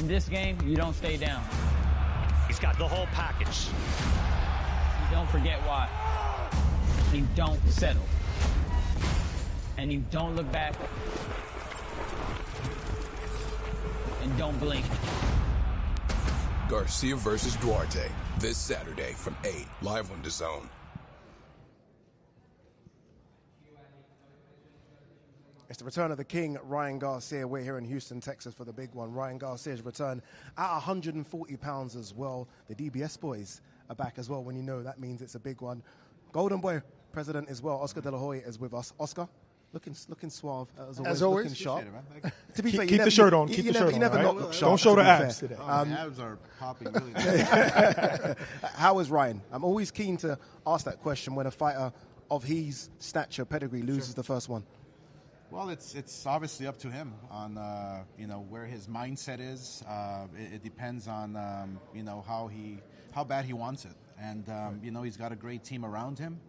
In this game, you don't stay down. He's got the whole package. You don't forget why. You don't settle. And you don't look back. And don't blink. Garcia versus Duarte, this Saturday from 8, live on DAZN. It's the return of the king, Ryan Garcia. We're here in Houston, Texas for the big one. Ryan Garcia's return at 140 pounds as well. The DBS boys are back as well. When you know that means it's a big one. Golden Boy president as well, Oscar De La Hoya, is with us. Oscar, looking suave as always. Looking sharp. To be fair, keep the shirt on. Keep the shirt on. You never not look sharp. Don't show the abs today. The abs are popping really. How is Ryan? I'm always keen to ask that question when a fighter of his stature, pedigree, loses the first one. Well, it's obviously up to him on where his mindset is. It depends on how bad he wants it, and he's got a great team around him.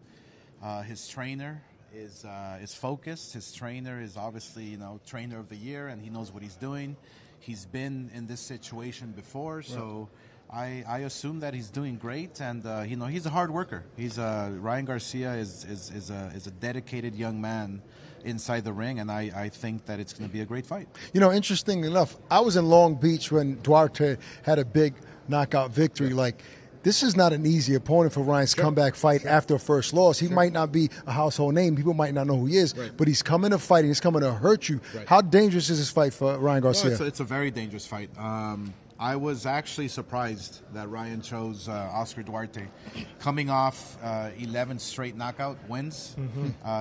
His trainer is focused. His trainer is obviously trainer of the year, and he knows what he's doing. He's been in this situation before, so I assume that he's doing great, and he's a hard worker. Ryan Garcia is a dedicated young man inside the ring, and I think that it's going to be a great fight. Interesting enough, I was in Long Beach when Duarte had a big knockout victory. This is not an easy opponent for Ryan's comeback fight after a first loss. He might not be a household name. People might not know who he is, but he's coming to fight. He's coming to hurt you. Right. How dangerous is this fight for Ryan Garcia? Well, it's a very dangerous fight. I was actually surprised that Ryan chose Oscar Duarte. Coming off 11 straight knockout wins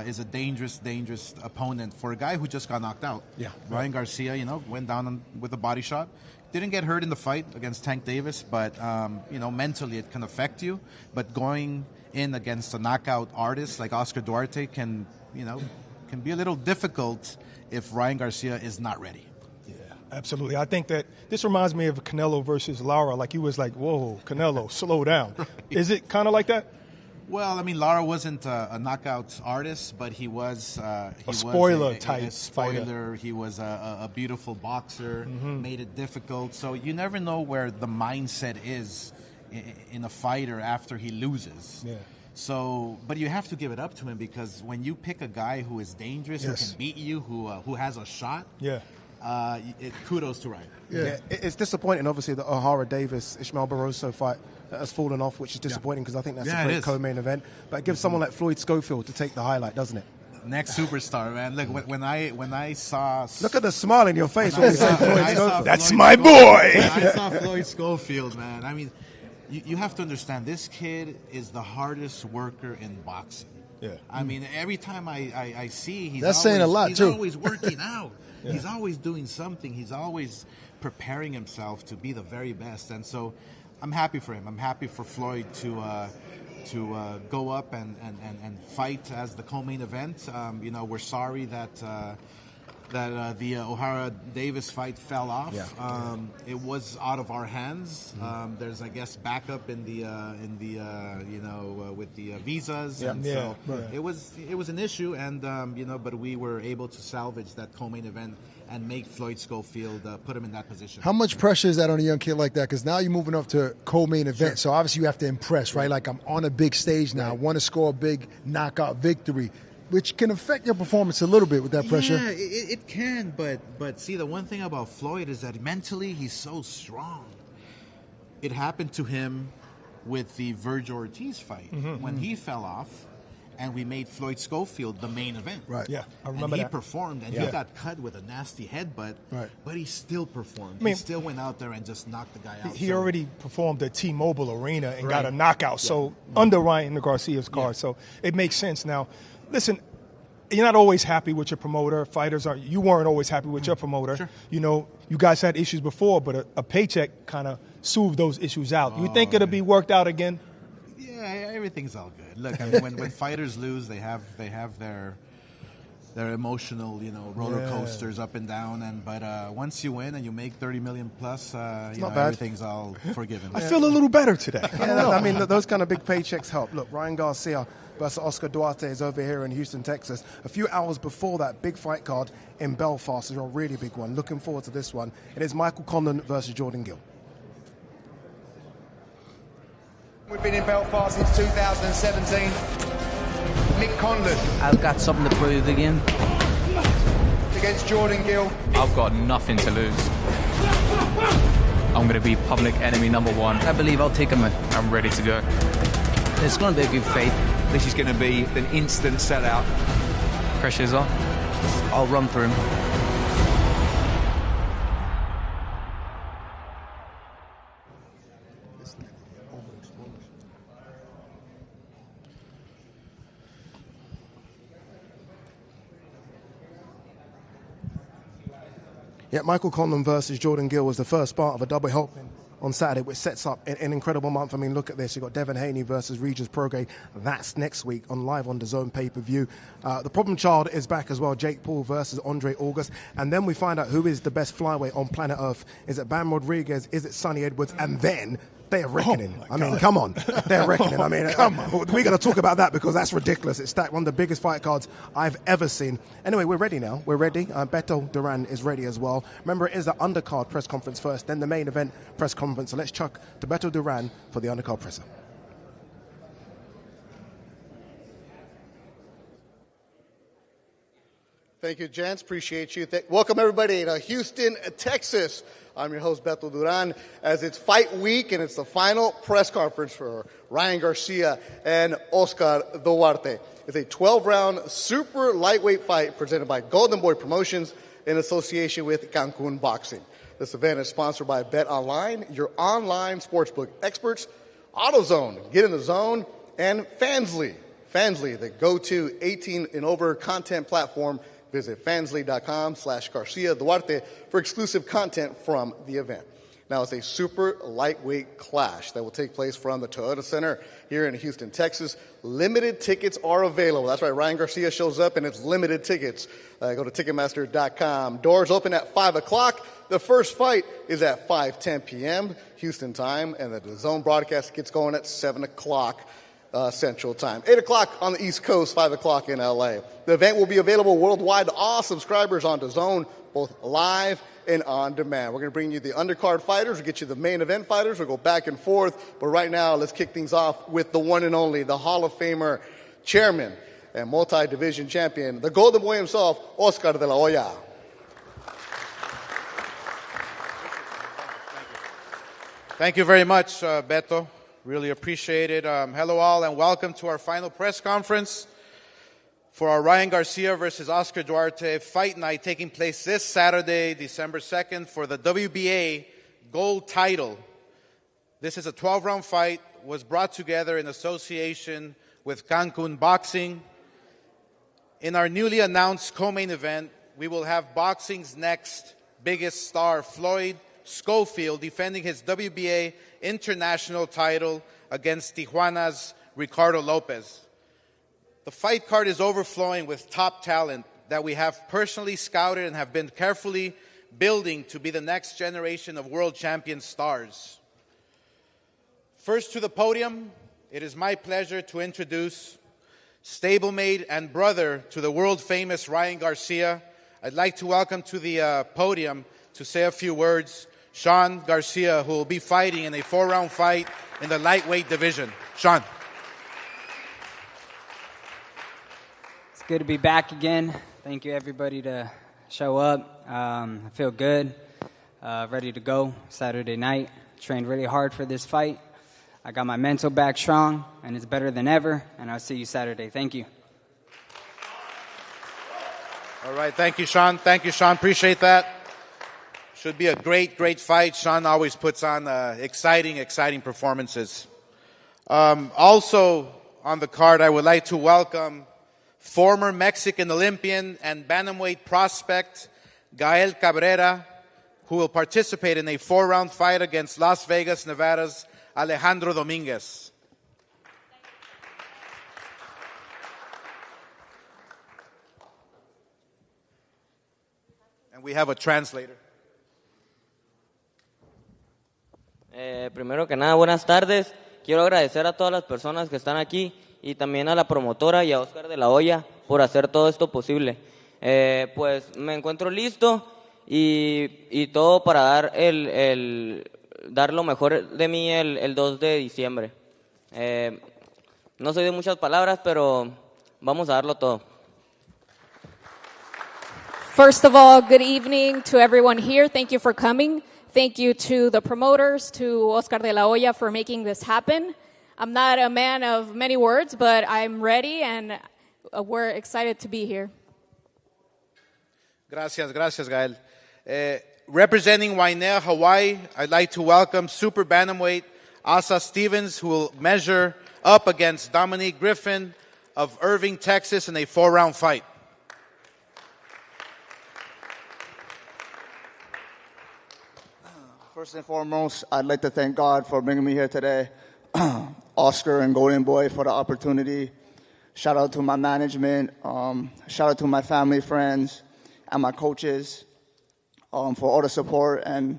is a dangerous opponent for a guy who just got knocked out. Yeah, Ryan Garcia, went down with a body shot. Didn't get hurt in the fight against Tank Davis, but mentally it can affect you. But going in against a knockout artist like Oscar Duarte can be a little difficult if Ryan Garcia is not ready. Absolutely. I think that this reminds me of Canelo versus Lara. He was like, whoa, Canelo, slow down. Is it kind of like that? Well, Lara wasn't a knockout artist, but he was a spoiler type spoiler. fighter. He was a beautiful boxer, made it difficult. So you never know where the mindset is in a fighter after he loses. Yeah. So, but you have to give it up to him, because when you pick a guy who is dangerous, who can beat you, who has a shot, kudos to Ryan. Yeah, it's disappointing, obviously, the Ohara Davis Ismael Barroso fight has fallen off, which is disappointing because I think that's a great co-main event. But it gives someone like Floyd Schofield to take the highlight, doesn't it? Next superstar, man. Look, when I saw, look at the smile in your face when you say Floyd Schofield. That's my boy. I saw Floyd Schofield, man. You have to understand, this kid is the hardest worker in boxing. Yeah. Every time I see, he's saying a lot, he's too. always working out. Yeah. He's always doing something. He's always preparing himself to be the very best. And so I'm happy for him. I'm happy for Floyd to go up and fight as the co-main event. We're sorry that the Ohara Davis fight fell off. Yeah. It was out of our hands. There's, I guess, backup in the with the visas, and so it was an issue. And but we were able to salvage that co-main event and make Floyd Schofield put him in that position. How much pressure is that on a young kid like that? Because now you're moving up to co-main event, so obviously you have to impress, right? I'm on a big stage now. I want to score a big knockout victory, which can affect your performance a little bit with that pressure. Yeah, it can, but see, the one thing about Floyd is that mentally he's so strong. It happened to him with the Virgil Ortiz fight when he fell off, and we made Floyd Schofield the main event. Right. Yeah, I remember and he performed, and he got cut with a nasty headbutt, but he still performed. He still went out there and just knocked the guy out. He already performed at T-Mobile Arena and got a knockout, so under Ryan Garcia's card, so it makes sense. Now, listen, you're not always happy with your promoter. Fighters are. You weren't always happy with your promoter. Sure. You guys had issues before, but a paycheck kind of soothed those issues out. You think it'll be worked out again? Yeah, everything's all good. Look, when fighters lose, they have their they're emotional, roller coasters up and down. But once you win and you make 30 million plus, everything's all forgiven. I feel a little better today. I mean, those kind of big paychecks help. Look, Ryan Garcia versus Oscar Duarte is over here in Houston, Texas. A few hours before that, big fight card in Belfast is a really big one. Looking forward to this one. It is Michael Conlan versus Jordan Gill. We've been in Belfast since 2017. Mick Conlan I've got something to prove again. against Jordan Gill. I've got nothing to lose. I'm going to be public enemy number one. I believe I'll take him. I'm ready to go. It's going to be a good fight. This is going to be an instant sellout. Pressure's on. I'll run through him. Yeah, Michael Conlan versus Jordan Gill was the first part of a double helping on Saturday, which sets up an incredible month. I mean, look at this. You've got Devin Haney versus Regis Prograis. That's next week on live on DAZN pay-per-view. The problem child is back as well. Jake Paul versus Andre August. And then we find out who is the best flyweight on planet Earth. Is it Bam Rodriguez? Is it Sonny Edwards? And then they're reckoning. I mean, come on. They're reckoning. I mean, come on. We're going to talk about that because that's ridiculous. It's stacked. One of the biggest fight cards I've ever seen. Anyway, we're ready now. We're ready. Beto Duran is ready as well. Remember, it is the undercard press conference first, then the main event press conference. So let's chuck to Beto Duran for the undercard presser. Thank you, gents. Appreciate you. Welcome, everybody, to Houston, Texas. I'm your host, Beto Duran, as it's fight week, and it's the final press conference for Ryan Garcia and Oscar Duarte. It's a 12-round super lightweight fight presented by Golden Boy Promotions in association with Cancun Boxing. This event is sponsored by Bet Online, your online sportsbook experts, AutoZone, Get in the Zone, and Fansly. Fansly, the go-to 18 and over content platform. Visit fansly.com/Garcia Duarte for exclusive content from the event. Now, it's a super lightweight clash that will take place from the Toyota Center here in Houston, Texas. Limited tickets are available. That's right, Ryan Garcia shows up, and it's limited tickets. Go to Ticketmaster.com. Doors open at 5 o'clock. The first fight is at 5:10 p.m. Houston time, and the DAZN broadcast gets going at 7 o'clock. Central Time. 8 o'clock on the East Coast, 5 o'clock in L.A. The event will be available worldwide to all subscribers on DAZN, both live and on demand. We're going to bring you the undercard fighters. We'll get you the main event fighters. We'll go back and forth. But right now, let's kick things off with the one and only, the Hall of Famer, chairman, and multi-division champion, the Golden Boy himself, Oscar de la Hoya. Thank you very much, Beto. Really appreciate it. Hello all and welcome to our final press conference for our Ryan Garcia versus Oscar Duarte fight night taking place this Saturday, December 2nd for the WBA gold title. This is a 12-round fight, was brought together in association with Cancun Boxing. In our newly announced co-main event, we will have boxing's next biggest star, Floyd Schofield, defending his WBA international title against Tijuana's Ricardo Lopez. The fight card is overflowing with top talent that we have personally scouted and have been carefully building to be the next generation of world champion stars. First to the podium, it is my pleasure to introduce stablemate and brother to the world-famous Ryan Garcia. I'd like to welcome to the podium to say a few words, Sean Garcia, who will be fighting in a 4-round fight in the lightweight division. Sean. It's good to be back again. Thank you, everybody, to show up. I feel good, ready to go Saturday night. Trained really hard for this fight. I got my mental back strong, and it's better than ever, and I'll see you Saturday. Thank you. All right, thank you, Sean. Thank you, Sean. Appreciate that. Should be a great, great fight. Sean always puts on exciting performances. Also on the card, I would like to welcome former Mexican Olympian and bantamweight prospect Gael Cabrera, who will participate in a 4-round fight against Las Vegas, Nevada's Alejandro Dominguez. We have a translator. Primero que nada, buenas tardes. Quiero agradecer a todas las personas que están aquí y también a la promotora y a Oscar de la Hoya por hacer todo esto posible. Pues me encuentro listo y todo para dar lo mejor de mí el 2 de diciembre. No soy de muchas palabras, pero vamos a darlo todo. First of all, good evening to everyone here. Thank you for coming. Thank you to the promoters, to Oscar de la Hoya for making this happen. I'm not a man of many words, but I'm ready and we're excited to be here. Gracias, Gael. Representing Wainea, Hawaii, I'd like to welcome Super Bantamweight Asa Stevens, who will measure up against Dominique Griffin of Irving, Texas in a 4-round fight. First and foremost, I'd like to thank God for bringing me here today. Oscar and Golden Boy for the opportunity. Shout out to my management. Shout out to my family, friends, and my coaches for all the support and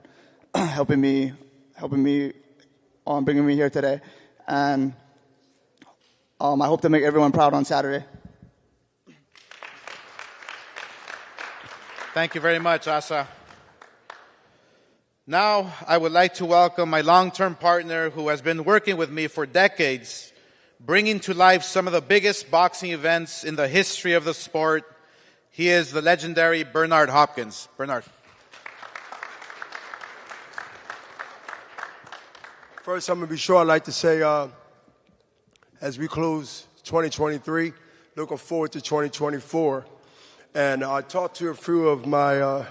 helping me bringing me here today. And I hope to make everyone proud on Saturday. Thank you very much, Asa. Now, I would like to welcome my long-term partner who has been working with me for decades, bringing to life some of the biggest boxing events in the history of the sport. He is the legendary Bernard Hopkins. Bernard. First, I'm going to be sure I'd like to say, as we close 2023, looking forward to 2024. And I talked to a few of my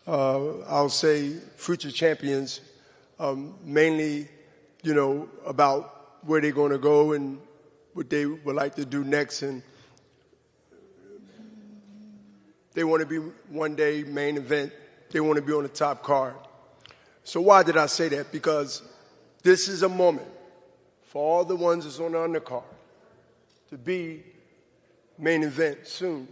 I'll say future champions, mainly, about where they're going to go and what they would like to do next. And they want to be one day main event. They want to be on the top card. So why did I say that? Because this is a moment for all the ones that's on the undercard to be main event soon.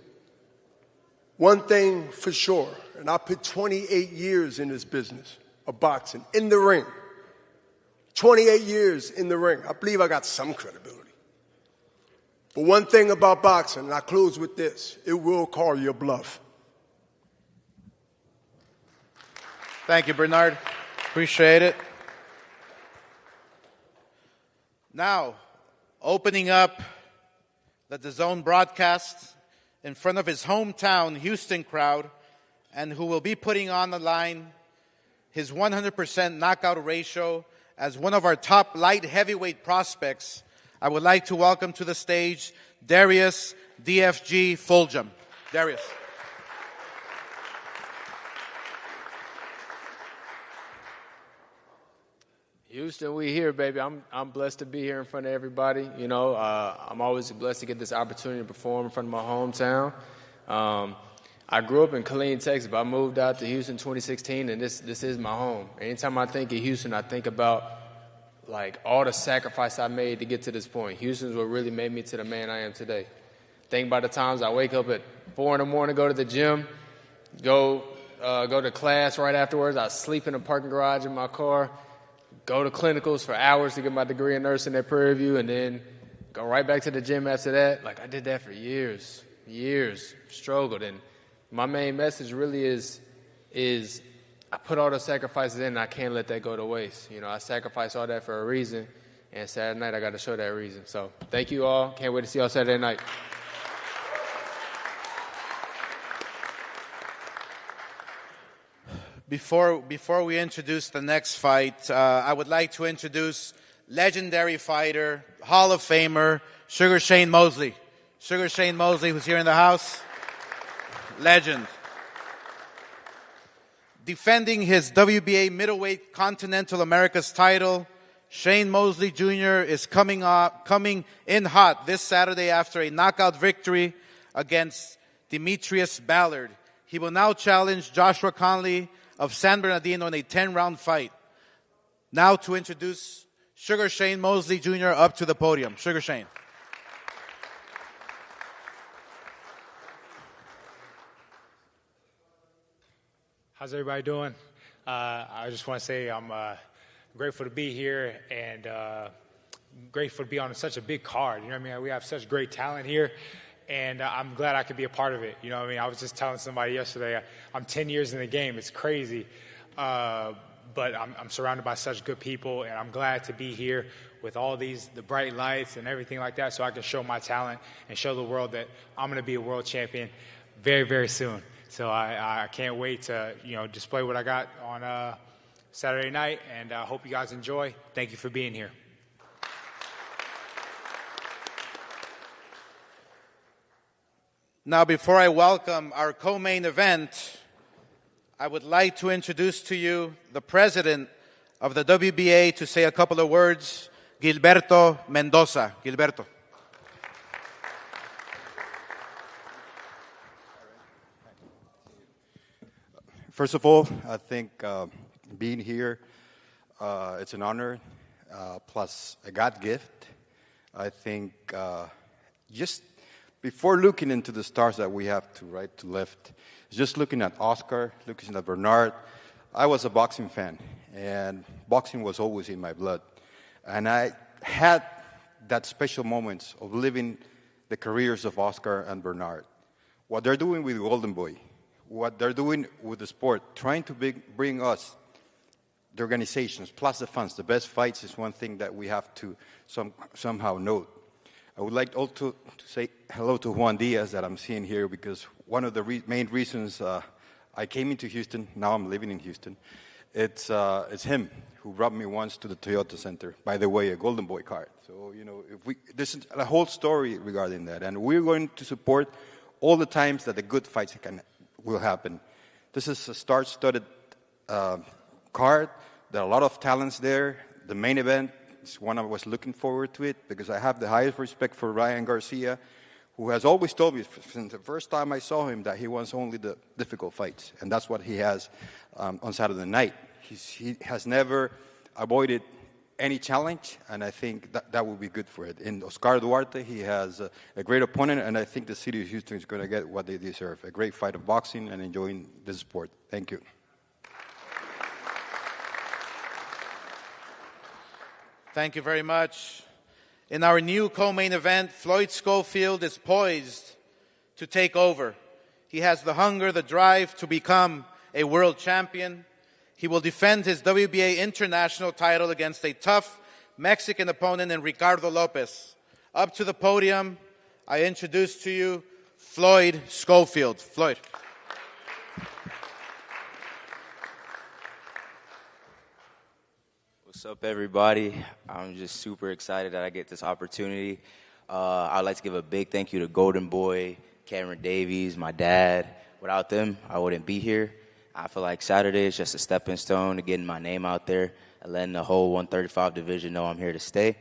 One thing for sure, and I put 28 years in this business of boxing, in the ring. 28 years in the ring. I believe I got some credibility. But one thing about boxing, and I close with this, it will call your bluff. Thank you, Bernard. Appreciate it. Now, opening up the DAZN broadcast in front of his hometown Houston crowd, and who will be putting on the line his 100% knockout ratio as one of our top light heavyweight prospects, I would like to welcome to the stage Darius DFG Fulgham. Darius. Houston, we here, baby. I'm blessed to be here in front of everybody. I'm always blessed to get this opportunity to perform in front of my hometown. I grew up in Killeen, Texas, but I moved out to Houston in 2016, and this is my home. Anytime I think of Houston, I think about all the sacrifice I made to get to this point. Houston's what really made me to the man I am today. Think about the times I wake up at 4 in the morning, go to the gym, go to class right afterwards. I sleep in a parking garage in my car. Go to clinicals for hours to get my degree in nursing at Prairie View, and then go right back to the gym after that. I did that for years, struggled. And my main message really is I put all those sacrifices in, and I can't let that go to waste. I sacrificed all that for a reason, and Saturday night I got to show that reason. So thank you all. Can't wait to see y'all Saturday night. Before we introduce the next fight, I would like to introduce legendary fighter, Hall of Famer, Sugar Shane Mosley. Sugar Shane Mosley, who's here in the house. Legend. Defending his WBA middleweight Continental Americas title, Shane Mosley Jr. is coming in hot this Saturday after a knockout victory against Demetrius Ballard. He will now challenge Joshua Conley of San Bernardino in a 10-round fight. Now to introduce Sugar Shane Mosley Jr. up to the podium. Sugar Shane. How's everybody doing? I just want to say I'm grateful to be here and grateful to be on such a big card. You know what I mean? We have such great talent here, and I'm glad I could be a part of it. You know what I mean? I was just telling somebody yesterday, I'm 10 years in the game. It's crazy. But I'm surrounded by such good people, and I'm glad to be here with all the bright lights and everything like that, so I can show my talent and show the world that I'm going to be a world champion very, very soon. So I can't wait to display what I got on Saturday night, and I hope you guys enjoy. Thank you for being here. Now, before I welcome our co-main event, I would like to introduce to you the president of the WBA to say a couple of words, Gilberto Mendoza. Gilberto. First of all, I think being here, it's an honor, plus a God gift. I think just before looking into the stars that we have to right to left, just looking at Oscar, looking at Bernard, I was a boxing fan, and boxing was always in my blood. And I had that special moments of living the careers of Oscar and Bernard. What they're doing with Golden Boy, what they're doing with the sport, trying to bring us, the organizations, plus the fans, the best fights is one thing that we have to somehow note. I would like also to say hello to Juan Diaz that I'm seeing here, because one of the main reasons I came into Houston, now I'm living in Houston, it's him who brought me once to the Toyota Center. By the way, a Golden Boy card. So, this is a whole story regarding that. And we're going to support all the times that the good fights will happen. This is a star-studded card. There are a lot of talents there. The main event is one I was looking forward to it, because I have the highest respect for Ryan Garcia, who has always told me since the first time I saw him that he wants only the difficult fights. And that's what he has on Saturday night. He has never avoided any challenge, and I think that will be good for it. In Oscar Duarte, he has a great opponent, and I think the city of Houston is going to get what they deserve, a great fight of boxing and enjoying this sport. Thank you. Thank you very much. In our new co-main event, Floyd Schofield is poised to take over. He has the hunger, the drive to become a world champion. He will defend his WBA international title against a tough Mexican opponent in Ricardo Lopez. Up to the podium, I introduce to you Floyd Schofield. Floyd. What's up, everybody? I'm just super excited that I get this opportunity. I'd like to give a big thank you to Golden Boy, Cameron Davies, my dad. Without them, I wouldn't be here. I feel like Saturday is just a stepping stone to getting my name out there and letting the whole 135 division know I'm here to stay.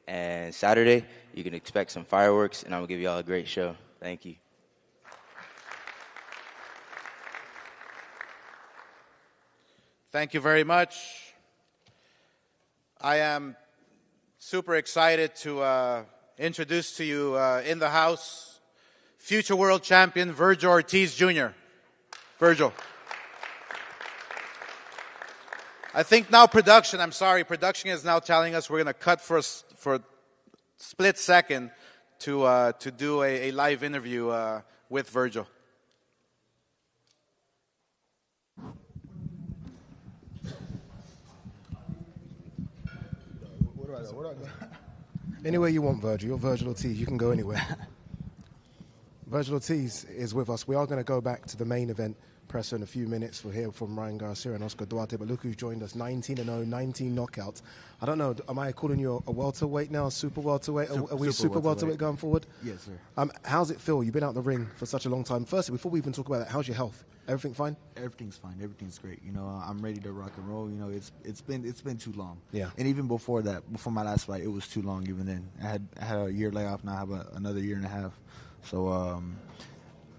And Saturday, you can expect some fireworks, and I'm going to give you all a great show. Thank you. Thank you very much. I am super excited to introduce to you in the house future world champion Virgil Ortiz Jr. Virgil. I think now production is now telling us we're going to cut for a split second to do a live interview with Virgil. Anywhere you want, Virgil. You're Virgil Ortiz. You can go anywhere. Virgil Ortiz is with us. We are going to go back to the main event presser in a few minutes. We'll hear from Ryan Garcia and Oscar Duarte. But look who's joined us, 19-0, 19 knockouts. I don't know, am I calling you a welterweight now, a super welterweight? Are we super welterweight going forward? Yes, sir. How's it feel? You've been out the ring for such a long time. Firstly, before we even talk about that, how's your health? Everything fine? Everything's fine. Everything's great. I'm ready to rock and roll. It's been too long. Yeah. And even before that, before my last fight, it was too long. Even then, I had a year layoff. Now I have another year and a half. So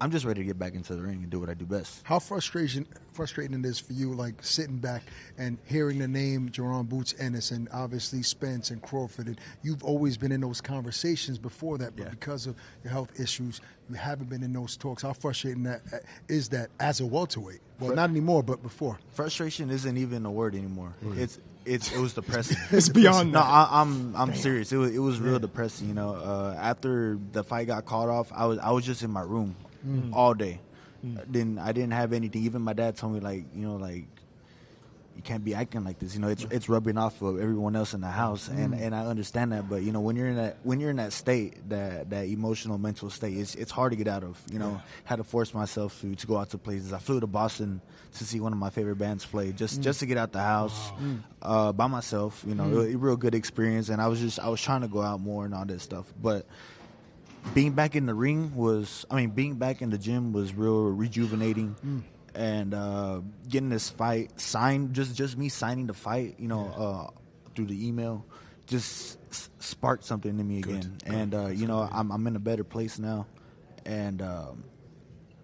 I'm just ready to get back into the ring and do what I do best. How frustrating it is for you, like sitting back and hearing the name Jerron Boots Ennis and obviously Spence and Crawford. And you've always been in those conversations before that, but because of your health issues, you haven't been in those talks. How frustrating is that as a welterweight? Well, not anymore, but before. Frustration isn't even a word anymore. Right. It was depressing. It's beyond that. No, I'm serious. It was real depressing. You know, after the fight got called off, I was just in my room all day. Then I didn't have anything. Even my dad told me, like, you know, like, you can't be acting like this. You know, it's rubbing off of everyone else in the house, and I understand that. But you know, when you're in that state, that emotional, mental state, it's hard to get out of. You know, had to force myself to go out to places. I flew to Boston to see one of my favorite bands play, just to get out the house by myself. You know, a real good experience. And I was trying to go out more and all that stuff. But being back in the ring being back in the gym was real rejuvenating. And getting this fight signed, just me signing the fight, you know, through the email, just sparked something in me again. And you know, I'm in a better place now, and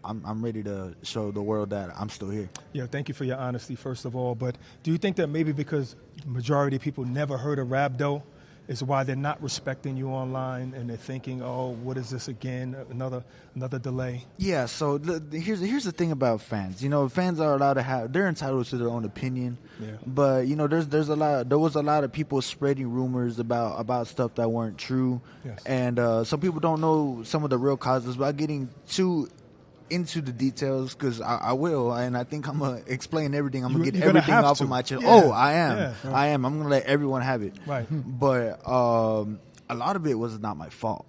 I'm ready to show the world that I'm still here. Yeah, thank you for your honesty, first of all. But do you think that maybe because the majority of people never heard of Rabdo is why they're not respecting you online and they're thinking, oh, what is this again? Another delay. Yeah. So here's the thing about fans. You know, fans are allowed to they're entitled to their own opinion. Yeah. But you know, there was a lot of people spreading rumors about stuff that weren't true. Yes. And some people don't know some of the real causes without getting too into the details, because I will, and I think I'm gonna explain everything. I'm gonna get everything off of my chest. Yeah. Oh, I am. Yeah. I am. I'm gonna let everyone have it. Right. But a lot of it was not my fault.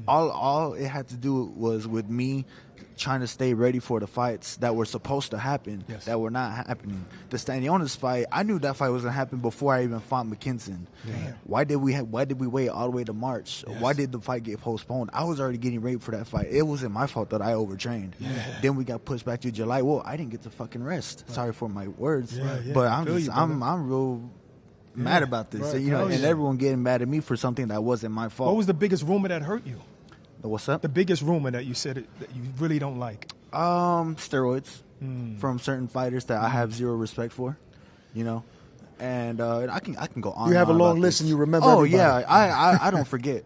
All it had to do was with me trying to stay ready for the fights that were supposed to happen, that were not happening. The Stanionis fight, I knew that fight was gonna happen before I even fought McKinson. Damn. Why did we wait all the way to March? Yes. Why did the fight get postponed? I was already getting ready for that fight. It wasn't my fault that I overtrained. Yeah. Then we got pushed back to July. Well, I didn't get to fucking rest. Right. Sorry for my words, but I'm real mad about this. Right. You know, and everyone getting mad at me for something that wasn't my fault. What was the biggest rumor that hurt you? What's up? The biggest rumor that you said that you really don't like? Steroids from certain fighters that I have zero respect for, you know. And I can go on. You have a long list and you remember. Oh everybody. yeah, I don't forget.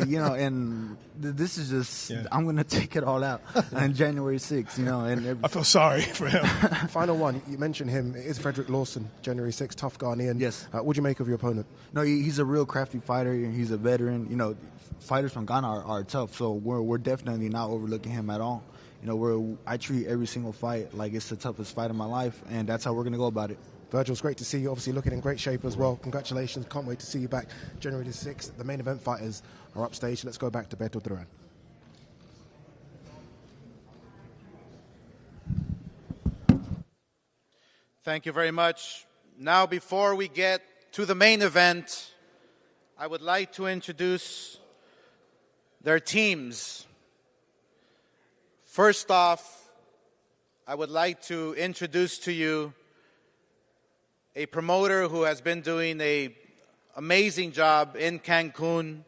You know, and this is just I'm gonna take it all out on January 6th. You know, and I feel sorry for him. Final one. You mentioned him. It is Frederick Lawson, January 6th, tough Ghanaian. Yes. What do you make of your opponent? No, he's a real crafty fighter, and he's a veteran. You know, fighters from Ghana are tough, so we're definitely not overlooking him at all. You know, I treat every single fight like it's the toughest fight of my life, and that's how we're gonna go about it. Virgil, it's great to see you. Obviously looking in great shape as well. Congratulations. Can't wait to see you back January the 6th. The main event fighters are upstage. Let's go back to Beto Duran. Thank you very much. Now, before we get to the main event, I would like to introduce their teams. First off, I would like to introduce to you a promoter who has been doing an amazing job in Cancun.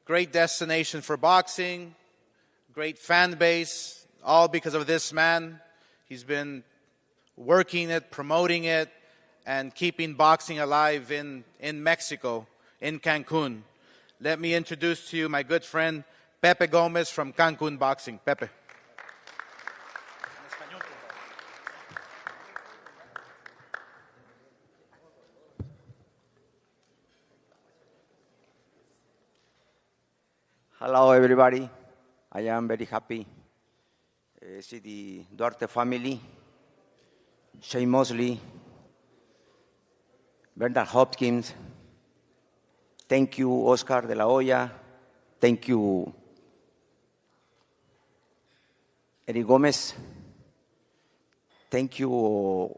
Great destination for boxing, great fan base, all because of this man. He's been working it, promoting it, and keeping boxing alive in Mexico, in Cancun. Let me introduce to you my good friend, Pepe Gomez from Cancun Boxing. Pepe. Hello, everybody. I am very happy to see the Duarte family, Shane Mosley, Bernard Hopkins. Thank you, Oscar de la Hoya. Thank you, Eric Gomez. Thank you,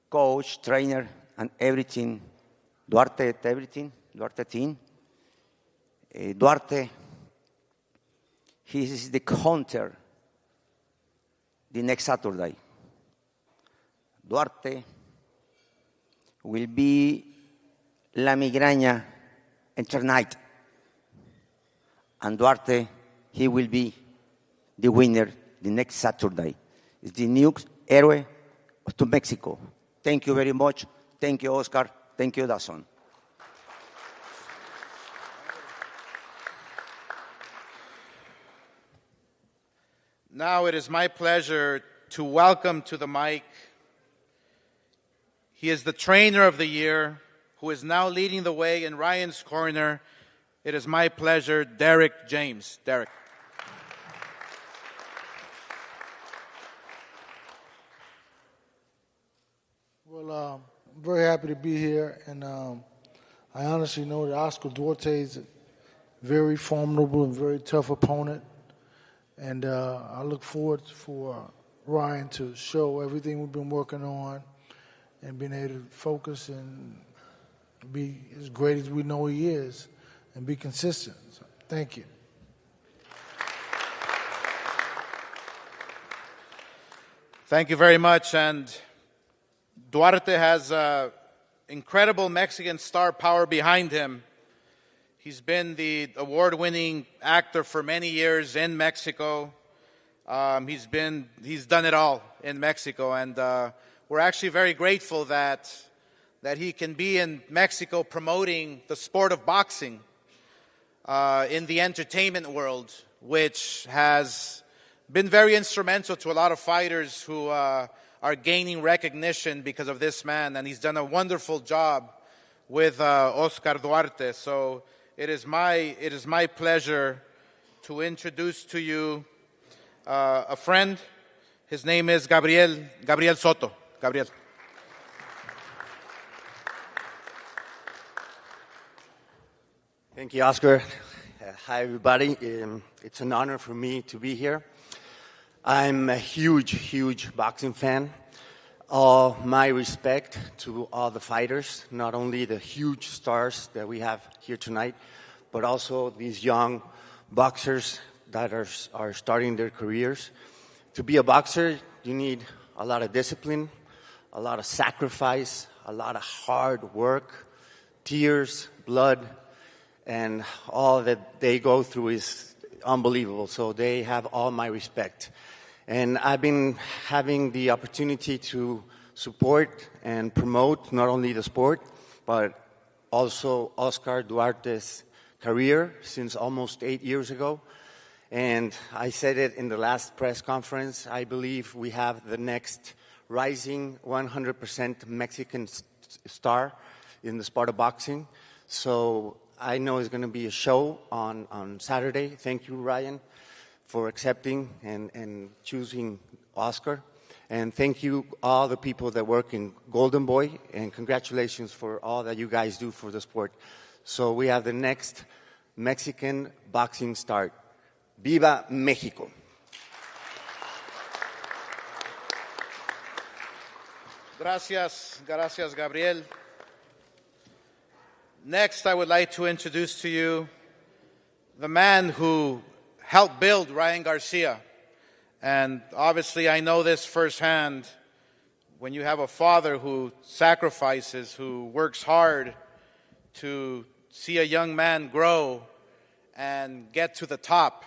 coach, trainer, and everything. Duarte, everything. Duarte team. Duarte, he is the counter the next Saturday. Duarte will be La Migraña tonight. And Duarte, he will be the winner the next Saturday. It's the new hero to Mexico. Thank you very much. Thank you, Oscar. Thank you, DAZN. Now it is my pleasure to welcome to the mic. He is the trainer of the year, who is now leading the way in Ryan's corner. It is my pleasure, Derek James. Derek. Well, I'm very happy to be here, and I honestly know that Oscar Duarte is a very formidable and very tough opponent, and I look forward for Ryan to show everything we've been working on and being able to focus and be as great as we know he is and be consistent. So, thank you. Thank you very much. And Duarte has incredible Mexican star power behind him. He's been the award-winning actor for many years in Mexico. He's done it all in Mexico, and we're actually very grateful that he can be in Mexico promoting the sport of boxing in the entertainment world, which has been very instrumental to a lot of fighters who are gaining recognition because of this man, and he's done a wonderful job with Oscar Duarte. So it is my pleasure to introduce to you a friend. His name is Gabriel Soto. Gabriel. Thank you, Oscar. Hi, everybody. It's an honor for me to be here. I'm a huge boxing fan. All my respect to all the fighters, not only the huge stars that we have here tonight, but also these young boxers that are starting their careers. To be a boxer, you need a lot of discipline, a lot of sacrifice, a lot of hard work, tears, blood, and all that they go through is unbelievable. So they have all my respect. And I've been having the opportunity to support and promote not only the sport, but also Oscar Duarte's career since almost 8 years ago. And I said it in the last press conference, I believe we have the next rising 100% Mexican star in the sport of boxing. So I know it's going to be a show on Saturday. Thank you, Ryan, for accepting and choosing Oscar. And thank you all the people that work in Golden Boy, and congratulations for all that you guys do for the sport. So we have the next Mexican boxing star. Viva Mexico. Gracias, Gabriel. Next, I would like to introduce to you the man who helped build Ryan Garcia. And obviously, I know this firsthand. When you have a father who sacrifices, who works hard to see a young man grow and get to the top,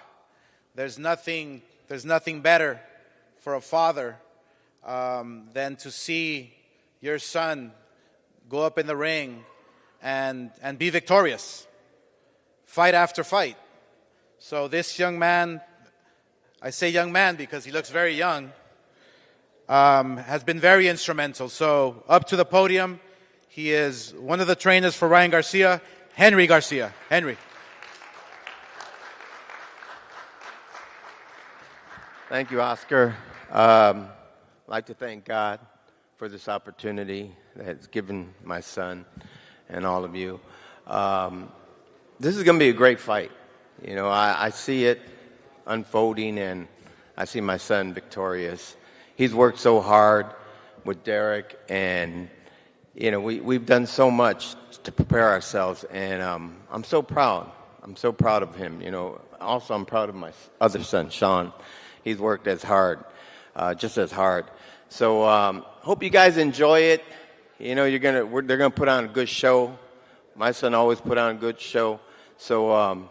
there's nothing better for a father than to see your son go up in the ring and be victorious, fight after fight. So this young man, I say young man because he looks very young, has been very instrumental. So up to the podium, he is one of the trainers for Ryan Garcia, Henry Garcia. Henry. Thank you, Oscar. I'd like to thank God for this opportunity that He's given my son and all of you. This is going to be a great fight. You know, I see it unfolding, and I see my son victorious. He's worked so hard with Derek, and, you know, we've done so much to prepare ourselves, and I'm so proud. I'm so proud of him. You know, also I'm proud of my other son, Sean. He's worked as hard, just as hard. So hope you guys enjoy it. You know, they're gonna put on a good show. My son always put on a good show. So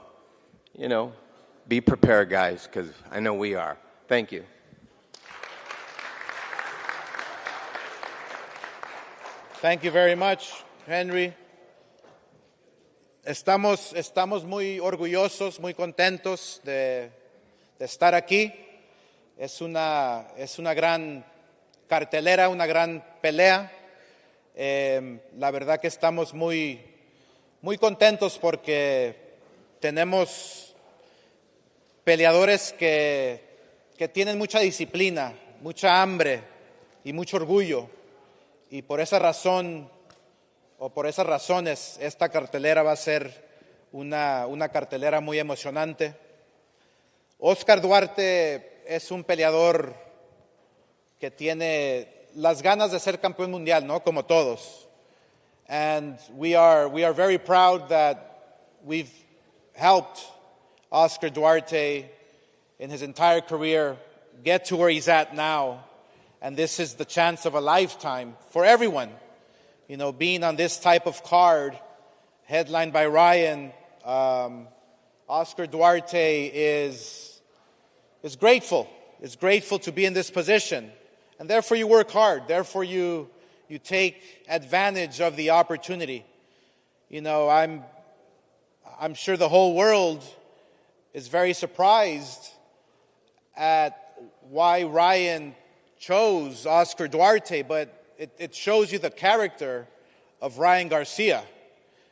you know, be prepared, guys, because I know we are. Thank you. Thank you very much, Henry. Estamos muy orgullosos, muy contentos de estar aquí. Es una gran cartelera, una gran pelea. La verdad que estamos muy contentos porque tenemos peleadores que tienen mucha disciplina, mucha hambre y mucho orgullo. Y por esa razón, o por esas razones, esta cartelera va a ser una cartelera muy emocionante. Oscar Duarte es un peleador que tiene las ganas de ser campeón mundial, ¿no? Como todos. And we are very proud that we've helped Oscar Duarte in his entire career get to where he's at now. And this is the chance of a lifetime for everyone. You know, being on this type of card, headlined by Ryan, Oscar Duarte is grateful. Is grateful to be in this position. And therefore you work hard. Therefore you take advantage of the opportunity. You know, I'm sure the whole world is very surprised at why Ryan chose Oscar Duarte, but it shows you the character of Ryan Garcia.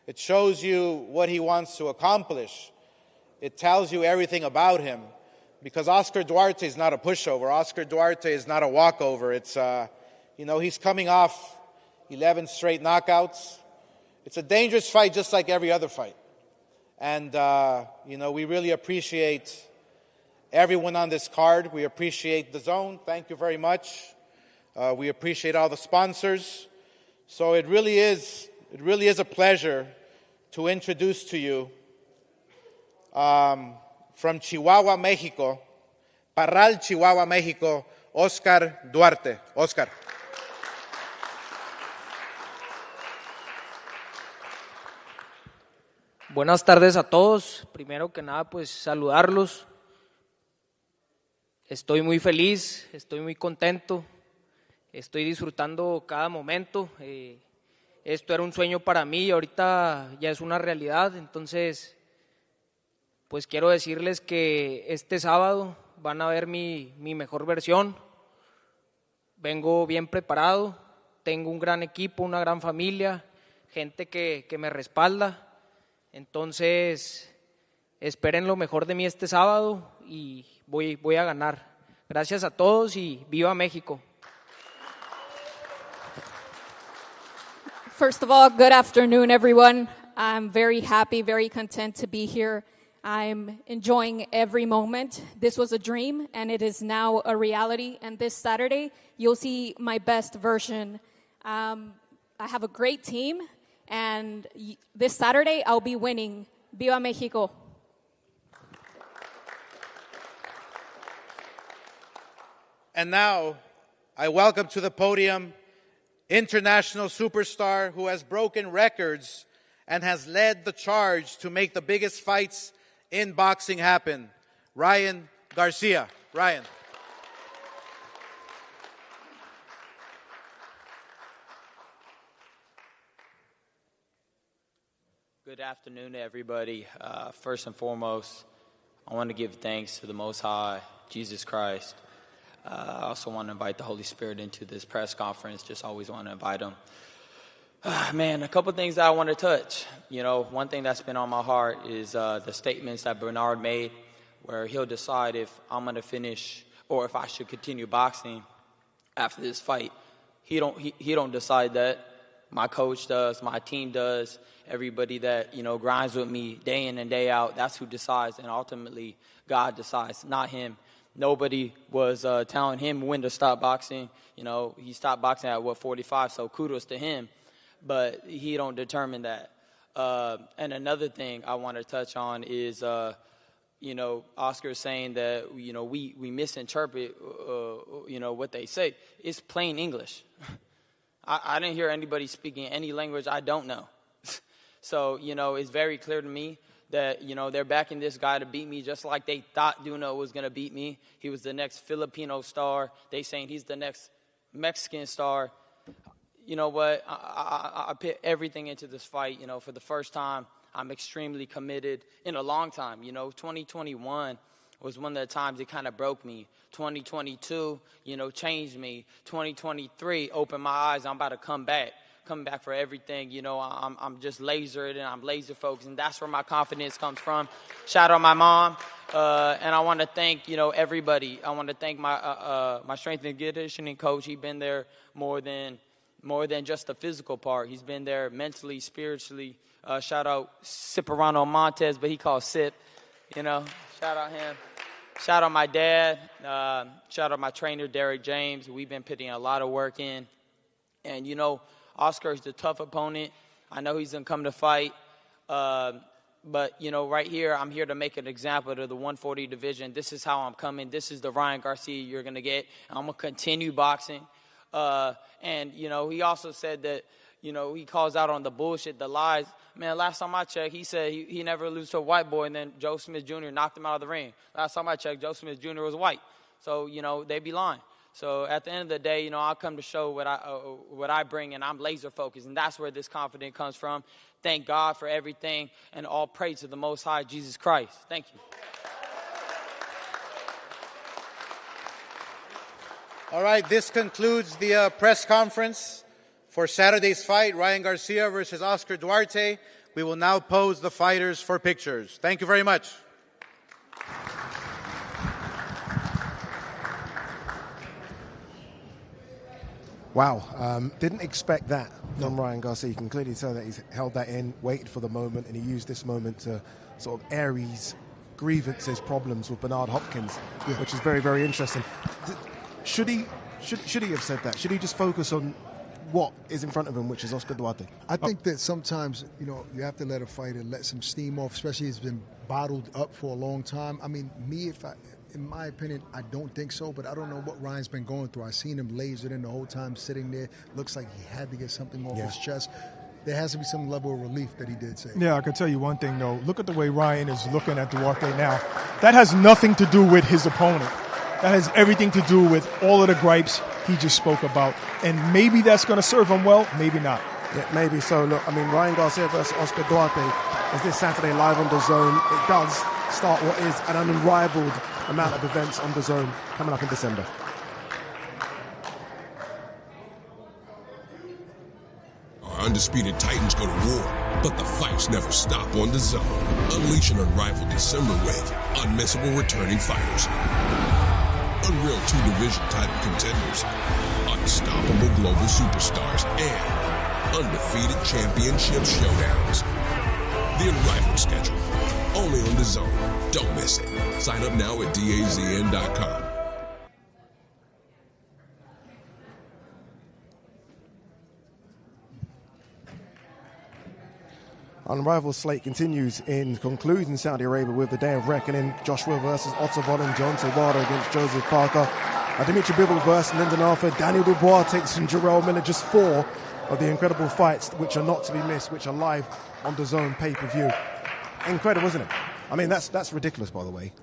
It shows you what he wants to accomplish. It tells you everything about him. Because Oscar Duarte is not a pushover. Oscar Duarte is not a walkover. It's, he's coming off 11 straight knockouts. It's a dangerous fight just like every other fight. And, we really appreciate everyone on this card. We appreciate DAZN. Thank you very much. We appreciate all the sponsors. So it really is a pleasure to introduce to you from Chihuahua, Mexico, Parral, Chihuahua, Mexico, Oscar Duarte. Oscar. Buenas tardes a todos. Primero que nada, pues saludarlos. Estoy muy feliz, estoy muy contento, estoy disfrutando cada momento. Esto era un sueño para mí y ahorita ya es una realidad. Entonces, pues quiero decirles que este sábado van a ver mi mejor versión. Vengo bien preparado, tengo un gran equipo, una gran familia, gente que me respalda. Entonces, esperen lo mejor de mí este sábado y voy a ganar. Gracias a todos y viva México. First of all, good afternoon, everyone. I'm very happy, very content to be here. I'm enjoying every moment. This was a dream, and it is now a reality. And this Saturday, you'll see my best version. I have a great team, and this Saturday, I'll be winning. Viva Mexico. And now, I welcome to the podium international superstar who has broken records and has led the charge to make the biggest fights in boxing happen, Ryan Garcia. Ryan. Good afternoon to everybody. First and foremost, I want to give thanks to the Most High, Jesus Christ. I also want to invite the Holy Spirit into this press conference. Just always want to invite him. Man, a couple things that I want to touch. You know, one thing that's been on my heart is the statements that Bernard made, where he'll decide if I'm going to finish or if I should continue boxing after this fight. He don't decide that. My coach does. My team does. Everybody that, grinds with me day in and day out, that's who decides. And ultimately, God decides, not him. Nobody was telling him when to stop boxing. He stopped boxing at, 45, so kudos to him. But he don't determine that. And another thing I want to touch on is, Oscar saying that, we misinterpret, what they say. It's plain English. I didn't hear anybody speaking any language I don't know. So, it's very clear to me that, they're backing this guy to beat me just like they thought Duno was going to beat me. He was the next Filipino star. They saying he's the next Mexican star. You know what? I put everything into this fight. For the first time, I'm extremely committed in a long time. 2021 was one of the times it kind of broke me. 2022, changed me. 2023 opened my eyes. I'm about to come back for everything. I'm just lasered and I'm laser focused, and that's where my confidence comes from. Shout out my mom, and I want to thank everybody. I want to thank my strength and conditioning coach. He's been there more than just the physical part. He's been there mentally, spiritually. Shout out Cipriano Montes, but he calls Sip. Shout out him. Shout out my dad. Shout out my trainer, Derek James. We've been putting a lot of work in. And, Oscar is the tough opponent. I know he's going to come to fight. But, right here, I'm here to make an example of the 140 division. This is how I'm coming. This is the Ryan Garcia you're going to get. I'm going to continue boxing. And, he also said that, he calls out on the bullshit, the lies. Man, last time I checked, he said he never lose to a white boy, and then Joe Smith Jr. knocked him out of the ring. Last time I checked, Joe Smith Jr. was white. So, they be lying. So at the end of the day, I'll come to show what I bring, and I'm laser focused, and that's where this confidence comes from. Thank God for everything, and all praise to the Most High, Jesus Christ. Thank you. All right, this concludes the press conference for Saturday's fight, Ryan Garcia versus Oscar Duarte. We will now pose the fighters for pictures. Thank you very much. Wow, didn't expect that from Ryan Garcia. You can clearly tell that he's held that in, waited for the moment, and he used this moment to sort of air his grievances, problems with Bernard Hopkins, which is very, very interesting. Should he have said that? Should he just focus on what is in front of him, which is Oscar Duarte? I think that sometimes, you have to let a fighter let some steam off, especially if it's been bottled up for a long time. I mean, in my opinion, I don't think so, but I don't know what Ryan's been going through. I've seen him lasered in the whole time sitting there. Looks like he had to get something off his chest. There has to be some level of relief that he did say. Yeah, I can tell you one thing, though. Look at the way Ryan is looking at Duarte now. That has nothing to do with his opponent. That has everything to do with all of the gripes he just spoke about. And maybe that's going to serve him well, maybe not. Yeah, maybe so. Look, Ryan Garcia versus Oscar Duarte is this Saturday live on DAZN. It does start what is an unrivaled amount of events on DAZN coming up in December. Our undisputed Titans go to war, but the fights never stop on DAZN. Unleash an unrivaled December with unmissable returning fighters. Unreal two-division title contenders, unstoppable global superstars, and undefeated championship showdowns. The Unrivaled schedule, only on DAZN. Don't miss it. Sign up now at DAZN.com. Unrivaled slate concludes in Saudi Arabia with the day of reckoning. Joshua versus Ottavon and John Wilder against Joseph Parker. Dimitri Bivol versus Lyndon Arthur. Daniel Dubois takes on Jarrell Miller. Just 4 of the incredible fights which are not to be missed, which are live on DAZN pay-per-view. Incredible, isn't it? That's ridiculous, by the way.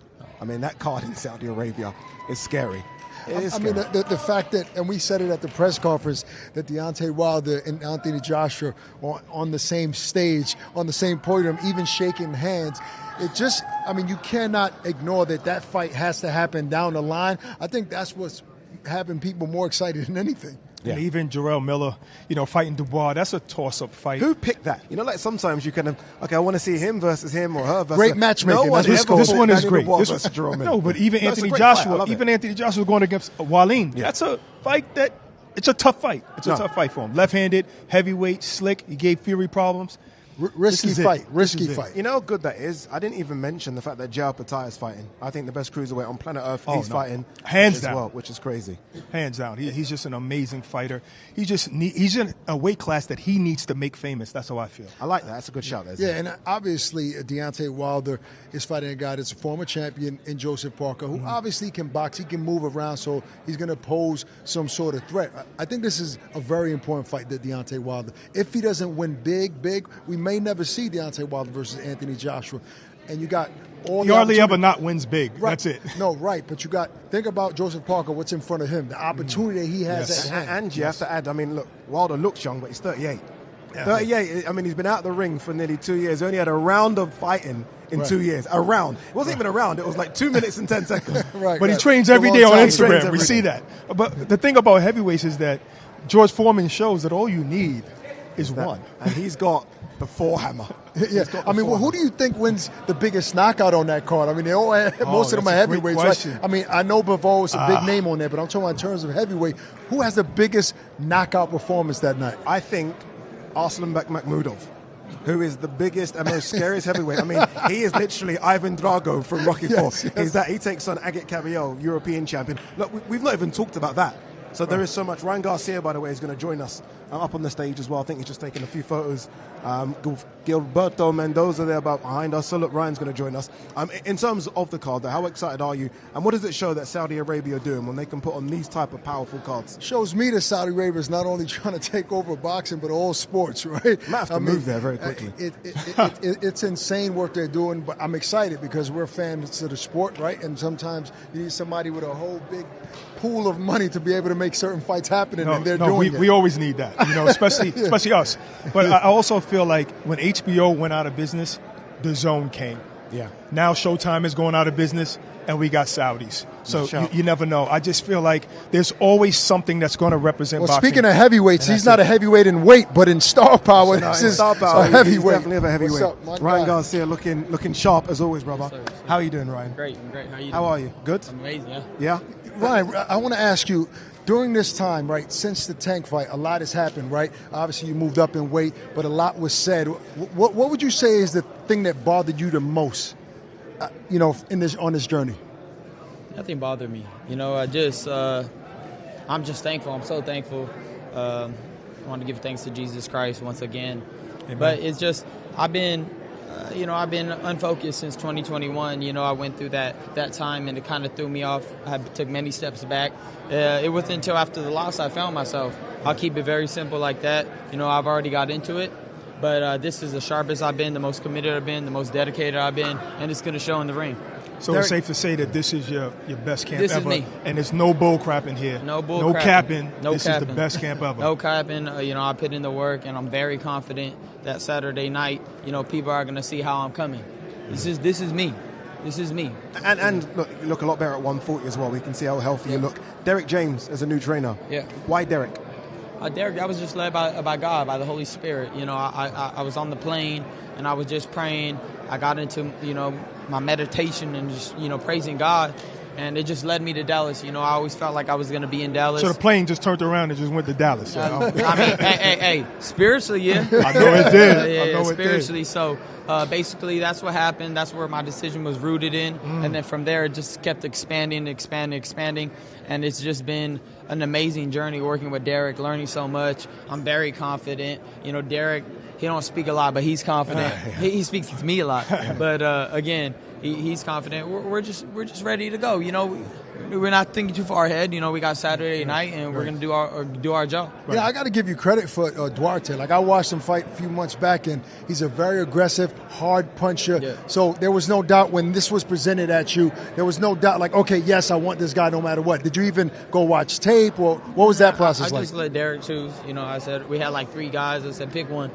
That card in Saudi Arabia is scary. The fact that, and we said it at the press conference, that Deontay Wilder and Anthony Joshua are on the same stage, on the same podium, even shaking hands. It just, you cannot ignore that fight has to happen down the line. I think that's what's having people more excited than anything. Yeah. And even Jarrell Miller, fighting Dubois, that's a toss-up fight. Who picked that? Sometimes you can, I want to see him versus him or her versus great matchmaking. This one is great. No, but even Anthony Joshua going against Wallin. Yeah. That's a fight it's a tough fight. It's a tough fight for him. Left-handed, heavyweight, slick. He gave Fury problems. Risky fight. You know how good that is? I didn't even mention the fact that Jao Patai is fighting. I think the best cruiserweight on planet Earth. He's fighting hands as down, well, which is crazy. Hands down. He's just an amazing fighter. He's in a weight class that he needs to make famous. That's how I feel. I like that. That's a good shout. And obviously Deontay Wilder is fighting a guy that's a former champion in Joseph Parker, who obviously can box. He can move around, so he's going to pose some sort of threat. I think this is a very important fight that Deontay Wilder. If he doesn't win big, we may never see Deontay Wilder versus Anthony Joshua. And you got all He the hardly ever opportunity- not wins big. Right. That's it. No, right. But think about Joseph Parker, what's in front of him, the opportunity that he has at hand. And you have to add, I mean, look, Wilder looks young, but he's 38. 38, I mean, he's been out of the ring for nearly 2 years. Only had a round of fighting in 2 years. A round. It wasn't even a round. It was like 2 minutes and 10 seconds. But he trains every day on Instagram. We see that. But the thing about heavyweights is that George Foreman shows that all you need is one. And he's got the forehammer. Yeah, I mean, who do you think wins the biggest knockout on that card? I mean, they all most of them are that's a great heavyweights. question. Right? I mean, I know Bivol is a big name on there, but I'm talking about in terms of heavyweight. Who has the biggest knockout performance that night? I think Arslanbek Makhmudov, who is the biggest and most scariest heavyweight. I mean, he is literally Ivan Drago from Rocky IV. He's that. He takes on Agit Cabello, European champion. Look, we've not even talked about that. So there is so much. Ryan Garcia, by the way, is going to join us up on the stage as well. I think he's just taking a few photos. Gilberto Mendoza there behind us. So look, Ryan's going to join us. In terms of the card, though, how excited are you? And what does it show that Saudi Arabia are doing when they can put on these type of powerful cards? Shows me that Saudi Arabia is not only trying to take over boxing, but all sports, right? Might have to move there very quickly. It's insane what they're doing, but I'm excited because we're fans of the sport, right? And sometimes you need somebody with a whole big pool of money to be able to make certain fights happen, and they're doing it. We always need that, especially us. But I also feel like when HBO went out of business, DAZN came. Yeah. Now Showtime is going out of business, and we got Saudis. So you never know. I just feel like there's always something that's going to represent boxing. Speaking of heavyweights, he's not a heavyweight in weight, but in star power, this is a heavyweight. He's definitely a heavyweight. What's up, Ryan Garcia looking sharp as always, brother. How are you doing, Ryan? Great, I'm great. How are you doing? How are you? Good? Amazing, yeah. Yeah? Ryan, I want to ask you, during this time, right, since the Tank fight, a lot has happened, right? Obviously, you moved up in weight, but a lot was said. What would you say is the thing that bothered you the most, on this journey? Nothing bothered me. I'm just thankful. I'm so thankful. I want to give thanks to Jesus Christ once again. Amen. But it's just, I've been unfocused since 2021. I went through that time, and it kind of threw me off. I took many steps back. It wasn't until after the loss I found myself. I'll keep it very simple like that. I've already got into it. But this is the sharpest I've been, the most committed I've been, the most dedicated I've been, and it's going to show in the ring. So it's safe to say that this is your best camp this ever. Is me. And there's no bull crap in here. No bull no crapping. Capping. This is the best camp ever. No capping. I put in the work, and I'm very confident that Saturday night, people are going to see how I'm coming. This is me. This is me. And look, you look a lot better at 140 as well. We can see how healthy you look. Derek James as a new trainer. Yeah. Why Derek? Derek, I was just led by God, by the Holy Spirit. I was on the plane, and I was just praying. I got into, my meditation and just, praising God. And it just led me to Dallas. I always felt like I was going to be in Dallas. So the plane just turned around and just went to Dallas. Hey, spiritually, yeah. I know it did. I know It spiritually. did. So basically, that's what happened. That's where my decision was rooted in. And then from there, it just kept expanding. And it's just been an amazing journey working with Derek, learning so much. I'm very confident. Derek, he don't speak a lot, but he's confident. He speaks to me a lot. But again, he's confident. We're just ready to go. We're not thinking too far ahead. We got Saturday night, and we're going to do our job. Yeah, I got to give you credit for Duarte. Like, I watched him fight a few months back, and he's a very aggressive, hard puncher. Yeah. So there was no doubt when this was presented at you, there was no doubt, like, okay, yes, I want this guy no matter what. Did you even go watch tape, or what was that process like? I just let Derek choose. I said, we had like 3 guys. I said, pick one.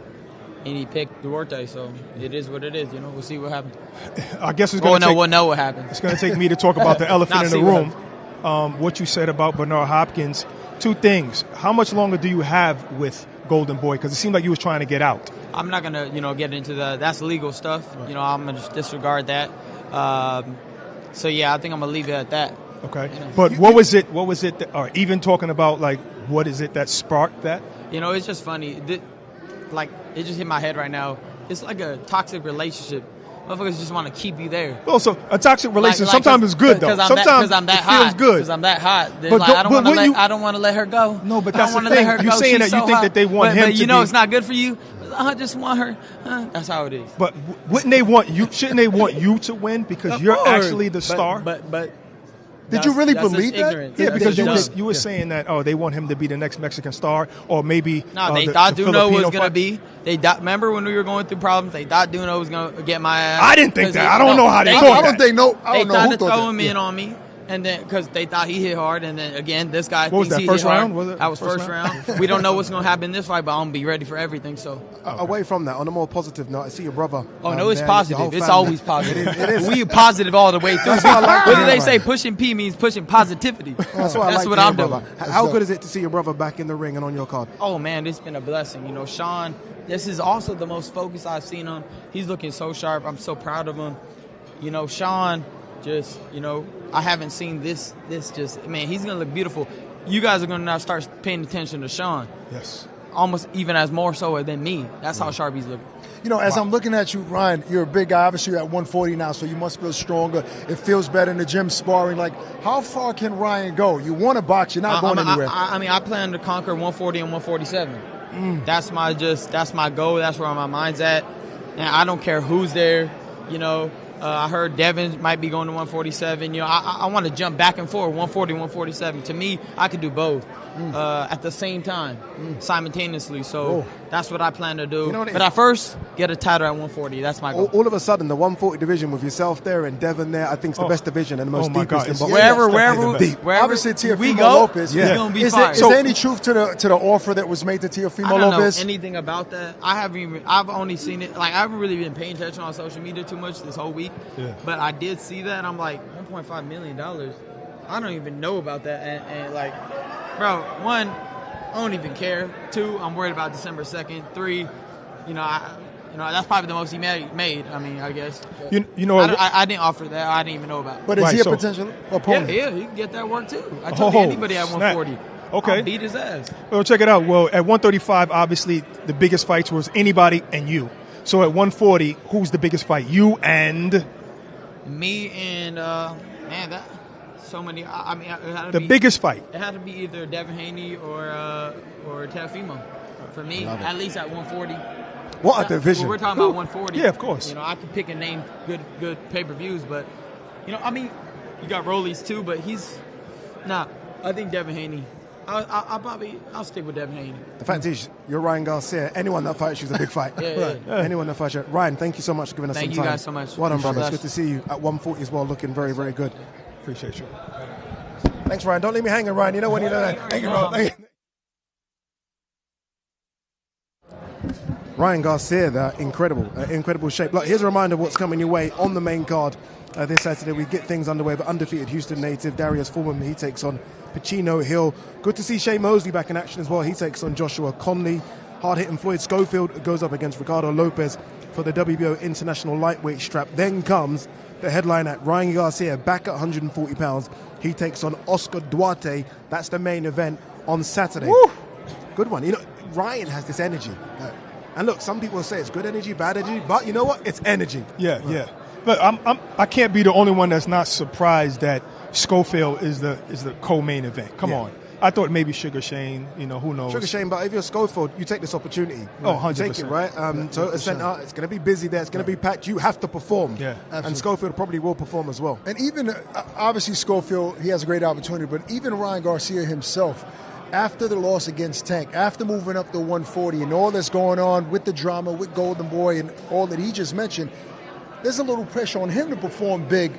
And he picked Duarte, so it is what it is. We'll see what happens. I guess it's going to we'll know what happens. It's going to take me to talk about the elephant in the room. What you said about Bernard Hopkins. 2 things. How much longer do you have with Golden Boy? Because it seemed like you was trying to get out. I'm not going to, get into that's legal stuff. Right. I'm going to just disregard that. So yeah, I think I'm going to leave it at that. Okay. But what was it? Or even talking about like, what is it that sparked that? It's just funny. It just hit my head right now. It's like a toxic relationship. Motherfuckers just want to keep you there. Well, so a toxic relationship sometimes is good, though. Sometimes it feels good. Because I'm that hot. I don't want to let her go. No, but that's the thing. You're saying that you think that they want him to be. But it's not good for you. I just want her. That's how it is. But wouldn't they want you? Shouldn't they want you to win because you're actually the star? But Did you really believe that? Ignorance. Yeah, because That's you were saying that they want him to be the next Mexican star, or maybe no, they thought Duno was going to be. Remember when we were going through problems? They thought Duno was going to get my ass. I didn't think that. I don't know how they thought that. I don't think no. I They don't know tried who to thought throw that. him in on me. And then, because they thought he hit hard, and then again, this guy What was thinks that, he first hit hard. round? Was it That was first first round? round. We don't know what's going to happen in this fight, but I'm going to be ready for everything. So Away from that, on a more positive note, I see your brother. Oh, no, it's there, positive. the whole It's family. always positive. It is. We positive all the way through. That's what I like What to do they hear, say? man. Pushing P means pushing positivity. That's what I like what to hear, I'm doing. brother. How good is it to see your brother back in the ring and on your card? Oh, man, it's been a blessing. You know, Sean, this is also the most focused I've seen him. He's looking so sharp. I'm so proud of him. You know, Sean, just, you know, I haven't seen this just, man, he's going to look beautiful. You guys are going to now start paying attention to Sean. Yes. Almost even as more so than me. That's how sharp he's looking. You know, as I'm looking at you, Ryan, you're a big guy. Obviously, you're at 140 now, so you must feel stronger. It feels better in the gym sparring. Like, how far can Ryan go? You want to box. You're not going anywhere. I plan to conquer 140 and 147. That's my goal. That's where my mind's at. And I don't care who's there. You know, I heard Devin might be going to 147. You know, I want to jump back and forth, 140, 147. To me, I could do both at the same time, simultaneously. So that's what I plan to do. You know what it but is? at first, get a title at 140. That's my goal. All of a sudden, the 140 division with yourself there and Devin there, I think is the best division and the most my deepest God. in boxing. Wherever Obviously, Teofimo we go, Lopez. we're going to be Is fine. there any truth to the offer that was made to Teofimo I don't Lopez? know anything about that. I've only seen it, like, I haven't really been paying attention on social media too much this whole week. Yeah. But I did see that, and I'm like, $1.5 million? I don't even know about that. And like, bro, one, I don't even care. Two, I'm worried about December 2nd. Three, that's probably the most he made. I mean, I guess. You know, I didn't offer that. I didn't even know about it. But is he a potential opponent? Yeah, he can get that work too. I told you anybody at 140. Okay. I'll beat his ass. Well, check it out. Well, at 135, obviously, the biggest fights was anybody and you. So at 140, who's the biggest fight? You and? Me and, man, that so many. I mean, it had to The be, biggest fight. It had to be either Devin Haney or Teofimo. For me, at least at 140. What a division. We're talking about 140. Yeah, of course. You know, I could pick and name good pay-per-views, but, you know, I mean, you got Rollies too, but I think Devin Haney. I'll stick with Devin Haney. The fact is, you're Ryan Garcia. Anyone that fights you is a big fight. Yeah. Anyone that fights you. Ryan, thank you so much for giving us Thank some you time. guys so much. Well done, brother. It's Bless. good to see you at 140 as well, looking very, very good. Appreciate you. Thanks, Ryan. Don't leave me hanging, Ryan. You know when you know that. Thank you, bro. Thank you. Ryan Garcia, incredible shape. Look, here's a reminder of what's coming your way on the main card this Saturday. We get things underway with undefeated Houston native Darius Foreman. He takes on Pacino Hill. Good to see Shea Mosley back in action as well. He takes on Joshua Conley. Hard-hitting Floyd Schofield goes up against Ricardo Lopez for the WBO International Lightweight strap. Then comes the headline at Ryan Garcia back at 140 pounds. He takes on Oscar Duarte. That's the main event on Saturday. Woo! Good one. You know, Ryan has this energy. And look, some people say it's good energy, bad energy, but you know what? It's energy. Yeah. But I can't be the only one that's not surprised that Schofield is the co-main event. Come on. I thought maybe Sugar Shane, who knows. Sugar Shane, but if you're Schofield, you take this opportunity. Oh, You 100%. take it, right? So at center, it's going to be busy there. It's going to be packed. You have to perform. Yeah, absolutely. And Schofield probably will perform as well. And even, obviously, Schofield, he has a great opportunity, but even Ryan Garcia himself, after the loss against Tank, after moving up to 140 and all that's going on with the drama, with Golden Boy and all that he just mentioned, there's a little pressure on him to perform big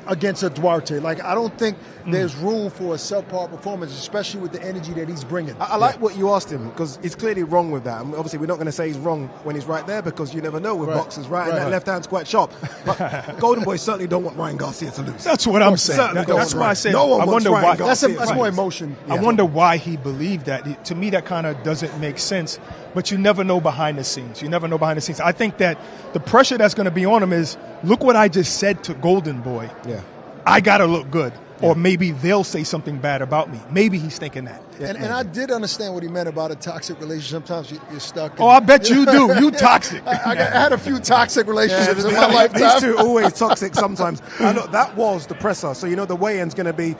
against a Duarte. Like, I don't think there's room for a subpar performance, especially with the energy that he's bringing. I like what you asked him, because he's clearly wrong with that. And obviously, we're not going to say he's wrong when he's right there, because you never know with boxers, right? And that left hand's quite sharp. But Golden Boy certainly don't want Ryan Garcia to lose. That's what I'm saying. That's why I said no one I wants wonder Ryan why. Garcia. That's more emotion. I wonder why he believed that. To me, that kind of doesn't make sense. But you never know behind the scenes. I think that the pressure that's going to be on him is, look what I just said to Golden Boy. Yeah. I got to look good. Or maybe they'll say something bad about me. Maybe he's thinking that. And I did understand what he meant about a toxic relationship. Sometimes you're stuck. Oh, I bet you do. You toxic. I had a few toxic relationships in my lifetime. These two always toxic sometimes. And look, that was the presser. So, the weigh-in's going to be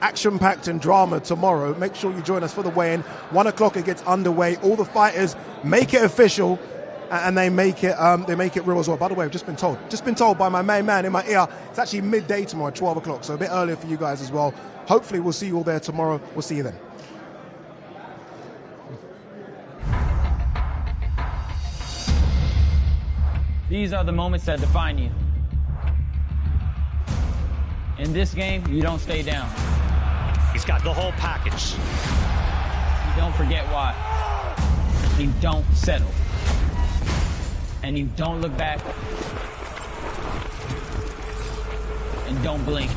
action-packed and drama tomorrow. Make sure you join us for the weigh-in. 1 o'clock it gets underway. All the fighters make it official. and they make it real as well. By the way, I've just been told by my main man in my ear, it's actually midday tomorrow, 12 o'clock, so a bit earlier for you guys as well. Hopefully we'll see you all there tomorrow. We'll see you then. These are the moments that define you. In this game, you don't stay down. He's got the whole package. You don't forget why. You don't settle. And you don't look back. And don't blink.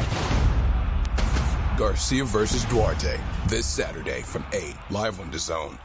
Garcia versus Duarte, this Saturday from 8, live on DAZN.